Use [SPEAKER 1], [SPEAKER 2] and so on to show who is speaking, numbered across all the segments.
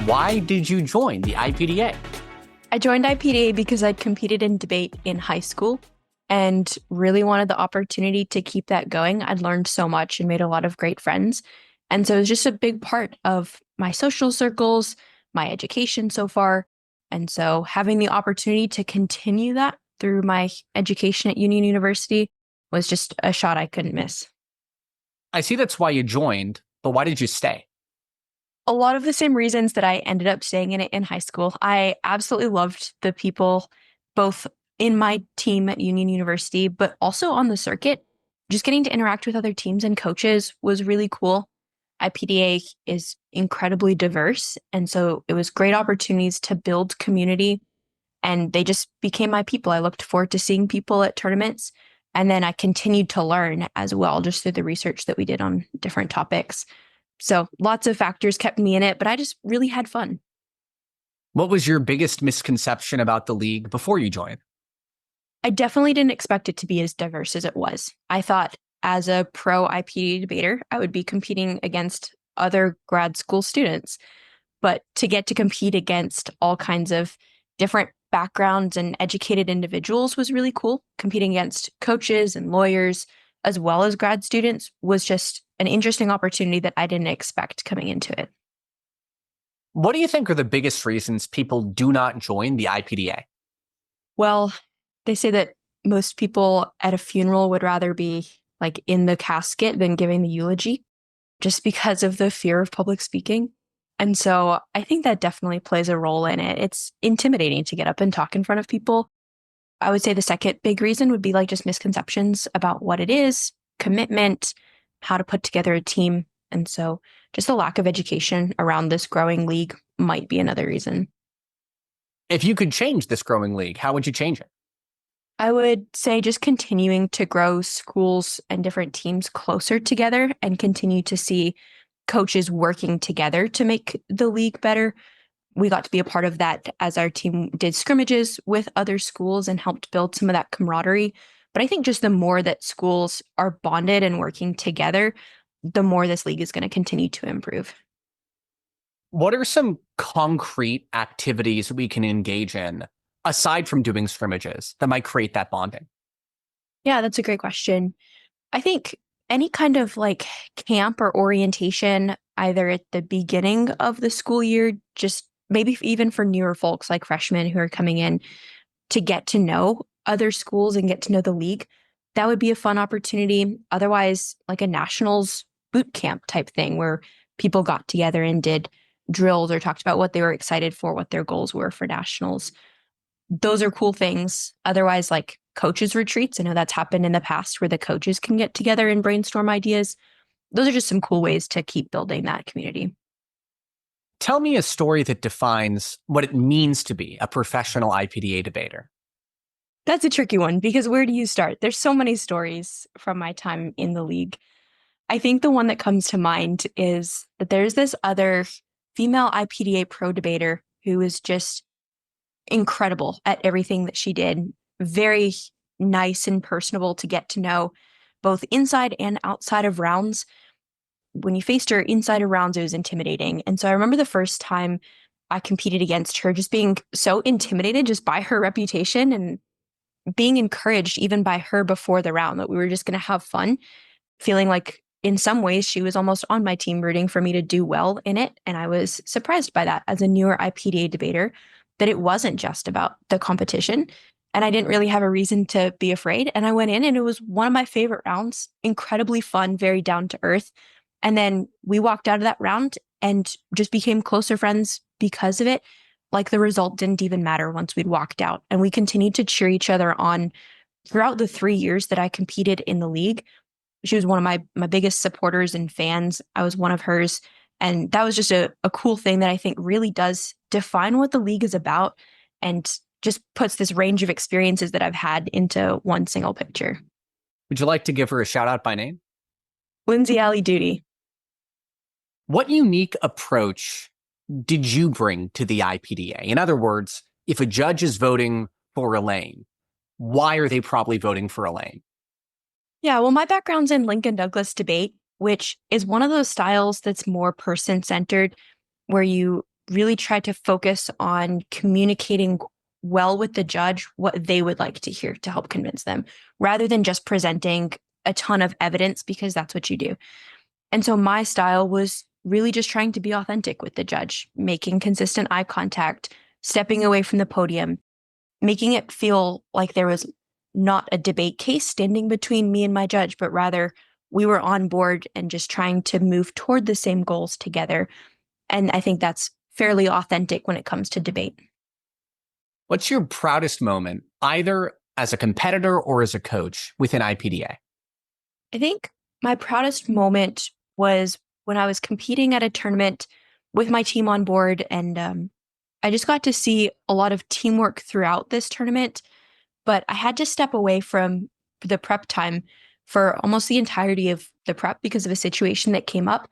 [SPEAKER 1] Why did you join the IPDA?
[SPEAKER 2] I joined IPDA because I'd competed in debate in high school and really wanted the opportunity to keep that going. I'd learned so much and made a lot of great friends. And so it was just a big part of my social circles, my education so far. And so having the opportunity to continue that through my education at Union University was just a shot I couldn't miss.
[SPEAKER 1] I see that's why you joined, but why did you stay?
[SPEAKER 2] A lot of the same reasons that I ended up staying in it in high school. I absolutely loved the people, both in my team at Union University, but also on the circuit. Just getting to interact with other teams and coaches was really cool. IPDA is incredibly diverse. And so it was great opportunities to build community. And they just became my people. I looked forward to seeing people at tournaments. And then I continued to learn as well, just through the research that we did on different topics. So lots of factors kept me in it, but I just really had fun.
[SPEAKER 1] What was your biggest misconception about the league before you joined?
[SPEAKER 2] I definitely didn't expect it to be as diverse as it was. I thought as a pro IPD debater, I would be competing against other grad school students. But to get to compete against all kinds of different backgrounds and educated individuals was really cool. Competing against coaches and lawyers, as well as grad students, was just an interesting opportunity that I didn't expect coming into it.
[SPEAKER 1] What do you think are the biggest reasons people do not join the IPDA?
[SPEAKER 2] Well, they say that most people at a funeral would rather be like in the casket than giving the eulogy, just because of the fear of public speaking. And so I think that definitely plays a role in it. It's intimidating to get up and talk in front of people. I would say the second big reason would be like just misconceptions about what it is, commitment, how to put together a team. And so just the lack of education around this growing league might be another reason.
[SPEAKER 1] If you could change this growing league, how would you change it?
[SPEAKER 2] I would say just continuing to grow schools and different teams closer together and continue to see coaches working together to make the league better. We got to be a part of that as our team did scrimmages with other schools and helped build some of that camaraderie. But I think just the more that schools are bonded and working together, the more this league is going to continue to improve.
[SPEAKER 1] What are some concrete activities we can engage in, aside from doing scrimmages, that might create that bonding?
[SPEAKER 2] Yeah, that's a great question. I think any kind of like camp or orientation, either at the beginning of the school year, just maybe even for newer folks like freshmen who are coming in to get to know other schools and get to know the league, that would be a fun opportunity. Otherwise, like a nationals boot camp type thing where people got together and did drills or talked about what they were excited for, what their goals were for nationals. Those are cool things. Otherwise, like coaches retreats, I know that's happened in the past where the coaches can get together and brainstorm ideas. Those are just some cool ways to keep building that community.
[SPEAKER 1] Tell me a story that defines what it means to be a professional IPDA debater.
[SPEAKER 2] That's a tricky one because where do you start? There's so many stories from my time in the league. I think the one that comes to mind is that there's this other female IPDA pro debater who is just incredible at everything that she did. Very nice and personable to get to know, both inside and outside of rounds. When you faced her inside of rounds, it was intimidating. And so I remember the first time I competed against her, just being so intimidated just by her reputation and being encouraged even by her before the round that we were just going to have fun, feeling like in some ways she was almost on my team rooting for me to do well in it. And I was surprised by that as a newer IPDA debater, that it wasn't just about the competition. And I didn't really have a reason to be afraid. And I went in and it was one of my favorite rounds, incredibly fun, very down to earth. And then we walked out of that round and just became closer friends because of it. Like the result didn't even matter once we'd walked out. And we continued to cheer each other on throughout the 3 years that I competed in the league. She was one of my biggest supporters and fans. I was one of hers. And that was just a cool thing that I think really does define what the league is about and just puts this range of experiences that I've had into one single picture.
[SPEAKER 1] Would you like to give her a shout out by name?
[SPEAKER 2] Lindsay Alley Duty.
[SPEAKER 1] What unique approach did you bring to the IPDA? In other words, if a judge is voting for Elaine, why are they probably voting for Elaine?
[SPEAKER 2] Yeah, well, my background's in Lincoln Douglas debate, which is one of those styles that's more person-centered, where you really tried to focus on communicating well with the judge what they would like to hear to help convince them, rather than just presenting a ton of evidence because that's what you do. And so my style was really just trying to be authentic with the judge, making consistent eye contact, stepping away from the podium, making it feel like there was not a debate case standing between me and my judge, but rather we were on board and just trying to move toward the same goals together. And I think that's fairly authentic when it comes to debate.
[SPEAKER 1] What's your proudest moment, either as a competitor or as a coach within IPDA?
[SPEAKER 2] I think my proudest moment was when I was competing at a tournament with my team on board, and I just got to see a lot of teamwork throughout this tournament. But I had to step away from the prep time for almost the entirety of the prep because of a situation that came up.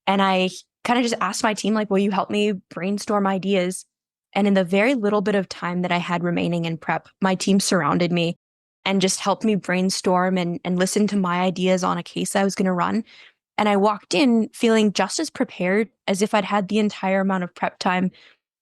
[SPEAKER 2] And I kind of just asked my team, like, will you help me brainstorm ideas? And in the very little bit of time that I had remaining in prep, my team surrounded me and just helped me brainstorm and listen to my ideas on a case I was going to run. And I walked in feeling just as prepared as if I'd had the entire amount of prep time.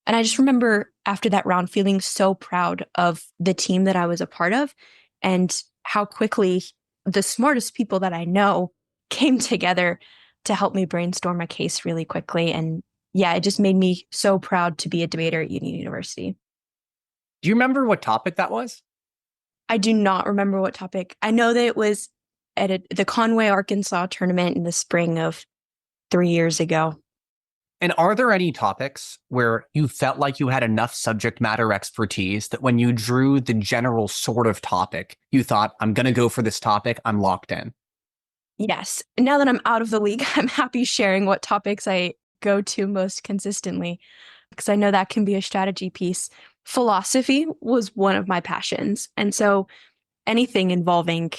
[SPEAKER 2] And I just remember after that round feeling so proud of the team that I was a part of and how quickly the smartest people that I know came together to help me brainstorm a case really quickly. And yeah, it just made me so proud to be a debater at Union University.
[SPEAKER 1] Do you remember what topic that was?
[SPEAKER 2] I do not remember what topic. I know that it was at the Conway, Arkansas tournament in the spring of 3 years ago.
[SPEAKER 1] And are there any topics where you felt like you had enough subject matter expertise that when you drew the general sort of topic, you thought, I'm going to go for this topic, I'm locked in?
[SPEAKER 2] Yes. Now that I'm out of the league, I'm happy sharing what topics I go to most consistently because I know that can be a strategy piece. Philosophy was one of my passions. And so anything involving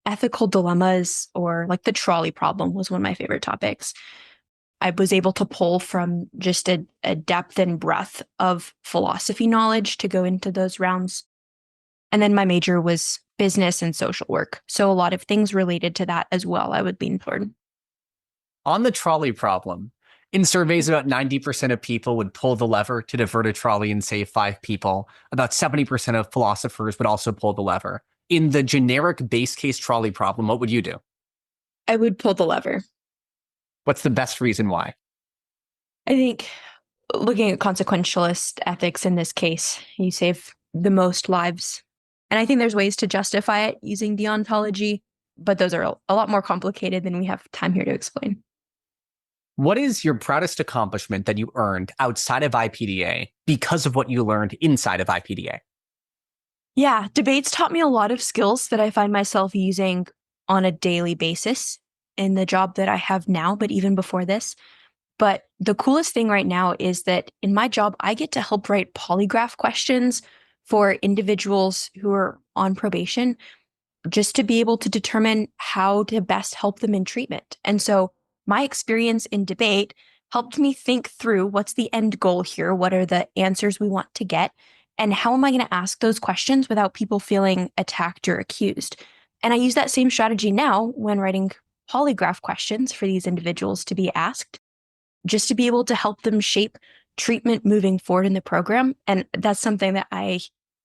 [SPEAKER 2] ethical dilemmas or like the trolley problem was one of my favorite topics. I was able to pull from just a depth and breadth of philosophy knowledge to go into those rounds. And then my major was business and social work. So a lot of things related to that as well, I would lean toward.
[SPEAKER 1] On the trolley problem, in surveys, about 90% of people would pull the lever to divert a trolley and save 5 people. About 70% of philosophers would also pull the lever. In the generic base case trolley problem, what would you do?
[SPEAKER 2] I would pull the lever.
[SPEAKER 1] What's the best reason why?
[SPEAKER 2] I think looking at consequentialist ethics in this case, you save the most lives. And I think there's ways to justify it using deontology, but those are a lot more complicated than we have time here to explain.
[SPEAKER 1] What is your proudest accomplishment that you earned outside of IPDA because of what you learned inside of IPDA?
[SPEAKER 2] Yeah, debates taught me a lot of skills that I find myself using on a daily basis in the job that I have now, but even before this. But the coolest thing right now is that in my job, I get to help write polygraph questions for individuals who are on probation just to be able to determine how to best help them in treatment. And so my experience in debate helped me think through what's the end goal here? What are the answers we want to get? And how am I going to ask those questions without people feeling attacked or accused? And I use that same strategy now when writing polygraph questions for these individuals to be asked, just to be able to help them shape treatment moving forward in the program. And that's something that I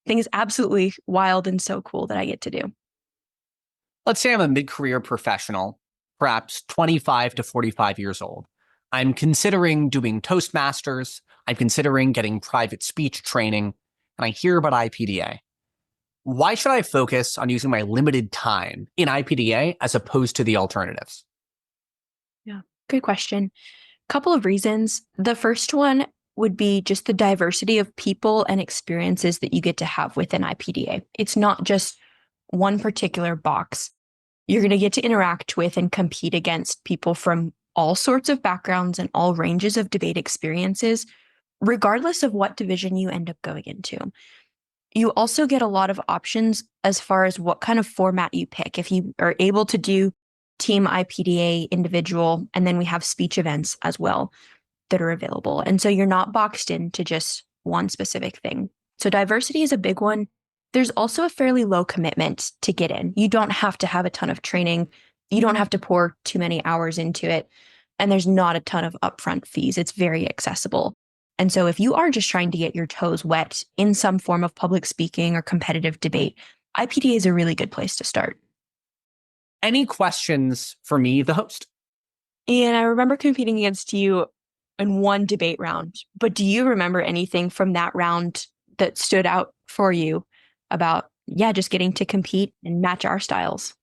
[SPEAKER 2] think is absolutely wild and so cool that I get to do.
[SPEAKER 1] Let's say I'm a mid-career professional, perhaps 25 to 45 years old. I'm considering doing Toastmasters. I'm considering getting private speech training, and I hear about IPDA. Why should I focus on using my limited time in IPDA as opposed to the alternatives?
[SPEAKER 2] Yeah, good question. Couple of reasons. The first one would be just the diversity of people and experiences that you get to have within IPDA. It's not just one particular box. You're going to get to interact with and compete against people from all sorts of backgrounds and all ranges of debate experiences, regardless of what division you end up going into. You also get a lot of options as far as what kind of format you pick. If you are able to do team IPDA, individual, and then we have speech events as well that are available. And so you're not boxed into just one specific thing. So diversity is a big one. There's also a fairly low commitment to get in. You don't have to have a ton of training. You don't have to pour too many hours into it. And there's not a ton of upfront fees. It's very accessible. And so if you are just trying to get your toes wet in some form of public speaking or competitive debate, IPDA is a really good place to start.
[SPEAKER 1] Any questions for me, the host?
[SPEAKER 2] And I remember competing against you in one debate round, but do you remember anything from that round that stood out for you about, just getting to compete and match our styles?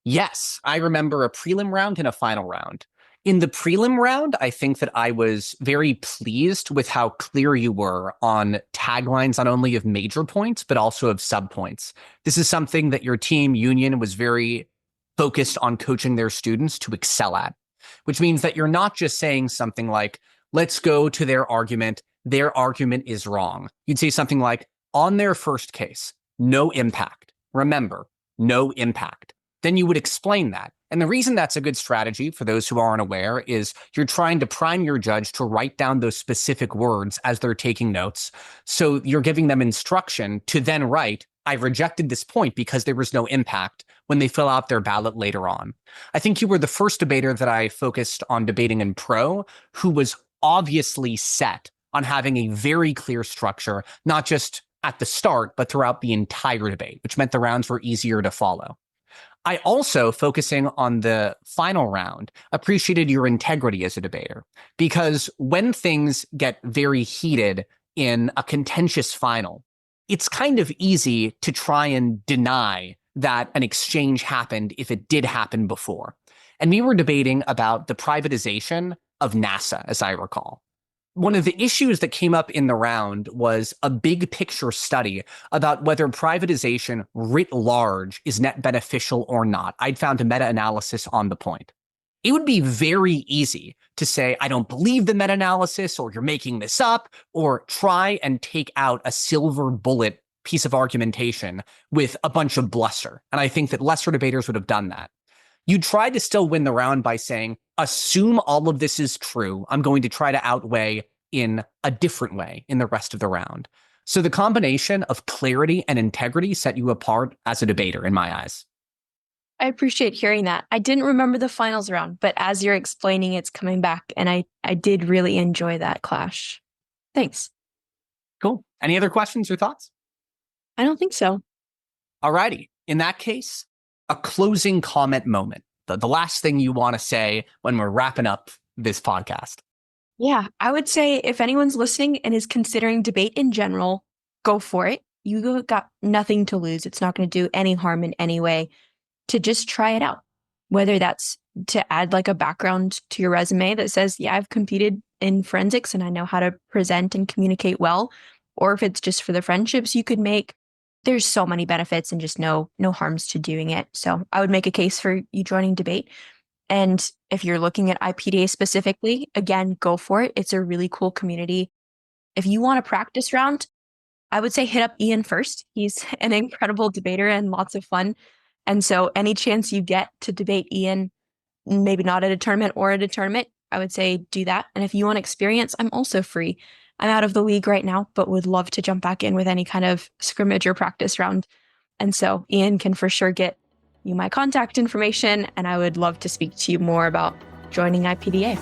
[SPEAKER 1] Yes, I remember a prelim round and a final round. In the prelim round, I think that I was very pleased with how clear you were on taglines, not only of major points, but also of sub points. This is something that your team, Union, was very focused on coaching their students to excel at, which means that you're not just saying something like, let's go to their argument is wrong. You'd say something like, on their first case, no impact. Remember, no impact. Then you would explain that. And the reason that's a good strategy for those who aren't aware is you're trying to prime your judge to write down those specific words as they're taking notes. So you're giving them instruction to then write, I rejected this point because there was no impact when they fill out their ballot later on. I think you were the first debater that I focused on debating in pro who was obviously set on having a very clear structure, not just at the start, but throughout the entire debate, which meant the rounds were easier to follow. I also, focusing on the final round, appreciated your integrity as a debater, because when things get very heated in a contentious final, it's kind of easy to try and deny that an exchange happened if it did happen before. And we were debating about the privatization of NASA, as I recall. One of the issues that came up in the round was a big picture study about whether privatization writ large is net beneficial or not. I'd found a meta-analysis on the point. It would be very easy to say, I don't believe the meta-analysis, or you're making this up, or try and take out a silver bullet piece of argumentation with a bunch of bluster. And I think that lesser debaters would have done that. You tried to still win the round by saying, assume all of this is true. I'm going to try to outweigh in a different way in the rest of the round. So the combination of clarity and integrity set you apart as a debater in my eyes.
[SPEAKER 2] I appreciate hearing that. I didn't remember the finals round, but as you're explaining, it's coming back. And I did really enjoy that clash. Thanks.
[SPEAKER 1] Cool. Any other questions or thoughts?
[SPEAKER 2] I don't think so.
[SPEAKER 1] Alrighty. In that case, a closing comment moment. The last thing you want to say when we're wrapping up this podcast.
[SPEAKER 2] Yeah, I would say if anyone's listening and is considering debate in general, go for it. You got nothing to lose. It's not going to do any harm in any way to just try it out. Whether that's to add like a background to your resume that says, yeah, I've competed in forensics and I know how to present and communicate well, or if it's just for the friendships you could make. There's so many benefits and just no harms to doing it. So I would make a case for you joining debate. And if you're looking at IPDA specifically, again, go for it. It's a really cool community. If you want a practice round, I would say hit up Iain first. He's an incredible debater and lots of fun. And so any chance you get to debate Iain, maybe not at a tournament or at a tournament, I would say do that. And if you want experience, I'm also free. I'm out of the league right now, but would love to jump back in with any kind of scrimmage or practice round. And so Iain can for sure get you my contact information, and I would love to speak to you more about joining IPDA.